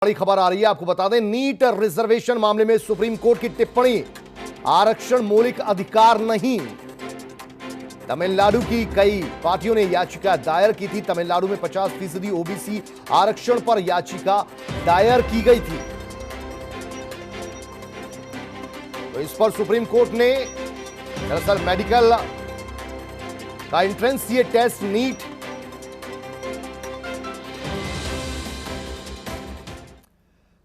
बड़ी खबर आ रही है, आपको बता दें, नीट रिजर्वेशन मामले में सुप्रीम कोर्ट की टिप्पणी, आरक्षण मौलिक अधिकार नहीं। तमिलनाडु की कई पार्टियों ने याचिका दायर की थी। तमिलनाडु में 50% ओबीसी आरक्षण पर याचिका दायर की गई थी। तो इस पर सुप्रीम कोर्ट ने दरअसल मेडिकल का एंट्रेंस ये टेस्ट नीट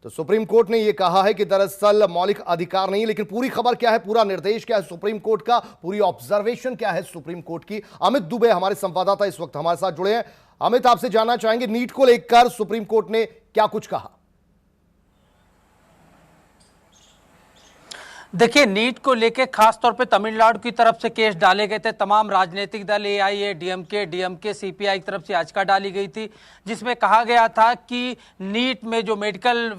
तो सुप्रीम कोर्ट ने यह कहा है कि दरअसल मौलिक अधिकार नहीं। लेकिन पूरी खबर क्या है, पूरा निर्देश क्या है सुप्रीम कोर्ट का, पूरी ऑब्जर्वेशन क्या है सुप्रीम कोर्ट की, अमित दुबे हमारे संवाददाता इस वक्त हमारे साथ जुड़े हैं। अमित, आपसे जानना चाहेंगे नीट को लेकर सुप्रीम कोर्ट ने क्या कुछ कहा। देखिए, नीट को लेके खास तौर पे तमिलनाडु की तरफ से केस डाले गए थे। तमाम राजनीतिक दल एआईएडीएमके, डीएमके, सीपीआई की तरफ से याचिका डाली गई थी, जिसमें कहा गया था कि नीट में जो मेडिकल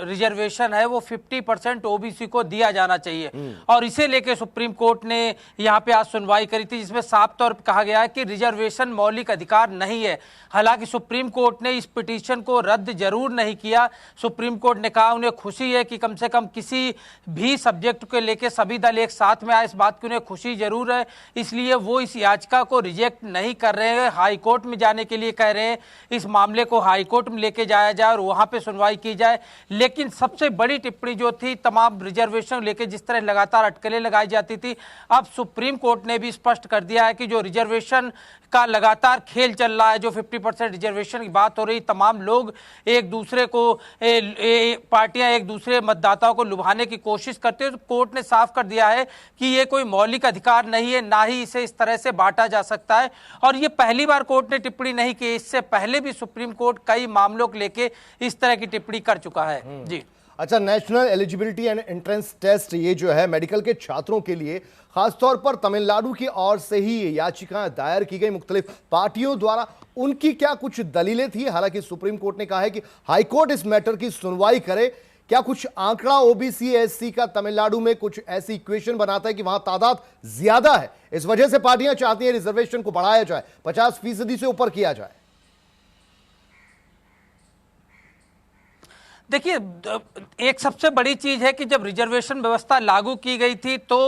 रिजर्वेशन है वो 50% ओबीसी को दिया जाना चाहिए। और इसे लेके सुप्रीम कोर्ट ने यहाँ पे आज सुनवाई करी थी, जिसमें साफ तौर पर कहा गया है कि रिजर्वेशन मौलिक अधिकार नहीं है। हालांकि सुप्रीम कोर्ट ने इस पिटीशन को रद्द जरूर नहीं किया। सुप्रीम कोर्ट ने कहा उन्हें खुशी है कि कम से कम किसी भी सब्जेक्ट को लेके सभी दल एक साथ में आए, इस बात की उन्हें खुशी जरूर है, इसलिए वो इस याचिका को रिजेक्ट नहीं कर रहे हैं। हाई कोर्ट में जाने के लिए कह रहे हैं, इस मामले को हाई कोर्ट में लेके जाया जाए और वहां पे सुनवाई की जाए। लेकिन सबसे बड़ी टिप्पणी जो थी, तमाम रिजर्वेशन लेके जिस तरह लगातार अटकलें लगाई जाती थी, अब सुप्रीम कोर्ट ने भी स्पष्ट कर दिया है कि जो रिजर्वेशन का लगातार खेल चल रहा है, जो 50% रिजर्वेशन की बात हो रही, तमाम लोग एक दूसरे को पार्टियां एक दूसरे मतदाताओं को लुभाने की कोशिश करते हैं। तो कोर्ट ने साफ कर दिया है कि ये कोई मौलिक अधिकार नहीं है, ना ही इसे इस तरह से बांटा जा सकता है। और ये पहली बार कोर्ट ने टिप्पणी नहीं की, इससे पहले भी सुप्रीम कोर्ट कई मामलों को लेके इस तरह की टिप्पणी कर चुका है। जी अच्छा, national eligibility and entrance test ये जो है मेडिकल के छात्रों के लिए, खासतौर पर तमिलनाडु की ओर से ही ये याचिकाएं दायर की गई मुख्तलिफ पार्टियों द्वारा, उनकी क्या कुछ दलीलें थी। हालांकि सुप्रीम कोर्ट ने कहा है कि हाईकोर्ट इस मैटर की सुनवाई करे। क्या कुछ आंकड़ा ओबीसी एससी का तमिलनाडु में कुछ ऐसी इक्वेशन बनाता है कि वहां तादाद ज्यादा है, इस वजह से पार्टियां चाहती हैं रिजर्वेशन को बढ़ाया जाए, 50% से ऊपर किया जाए। देखिए, एक सबसे बड़ी चीज है कि जब रिजर्वेशन व्यवस्था लागू की गई थी तो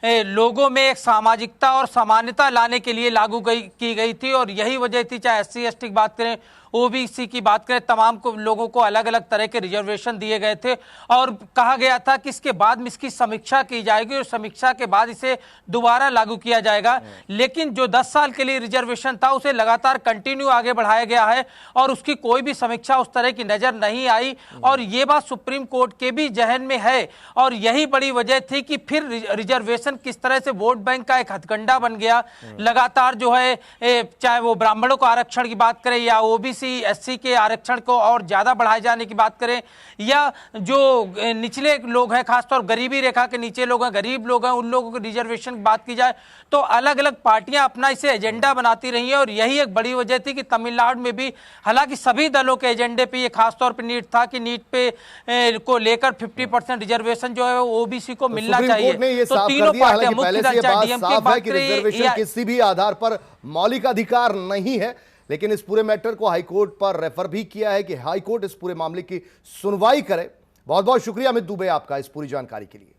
लोगों में एक सामाजिकता और समानता लाने के लिए लागू की गई थी। और यही वजह थी, चाहे एससी एसटी की बात करें, ओबीसी की बात करें, तमाम लोगों को अलग अलग तरह के रिजर्वेशन दिए गए थे। और कहा गया था कि इसके बाद में इसकी समीक्षा की जाएगी और समीक्षा के बाद इसे दोबारा लागू किया जाएगा। लेकिन जो 10 साल के लिए रिजर्वेशन था उसे लगातार कंटिन्यू आगे बढ़ाया गया है और उसकी कोई भी समीक्षा उस तरह की नजर नहीं आई। और ये बात सुप्रीम कोर्ट के भी जहन में है और यही बड़ी वजह थी कि फिर रिजर्वेशन किस तरह से वोट बैंक का एक हथकंडा बन गया। लगातार जो है, चाहे वो ब्राह्मणों को आरक्षण की बात करें या ओबीसी एससी के आरक्षण को और ज्यादा बढ़ाए जाने की बात करें, या जो निचले लोग हैं, खासतौर गरीबी रेखा के नीचे लोग हैं, गरीब लोग हैं, उन लोगों के रिजर्वेशन की बात की जाए, तो अलग अलग पार्टियां अपना इसे एजेंडा बनाती रही हैं। और यही एक बड़ी वजह थी कि तमिलनाडु में भी, हालांकि सभी दलों के एजेंडे पे ये खासतौर पर नीट था कि नीट पे को लेकर 50% रिजर्वेशन जो है वो ओबीसी को मिलना चाहिए। तो तीनों पार्टियां, मुख्य दल चाहे डीएमके की बात करें, किसी भी आधार पर मौलिक अधिकार नहीं है। लेकिन इस पूरे मैटर को हाईकोर्ट पर रेफर भी किया है कि हाईकोर्ट इस पूरे मामले की सुनवाई करे। बहुत बहुत शुक्रिया अमित दुबे आपका इस पूरी जानकारी के लिए।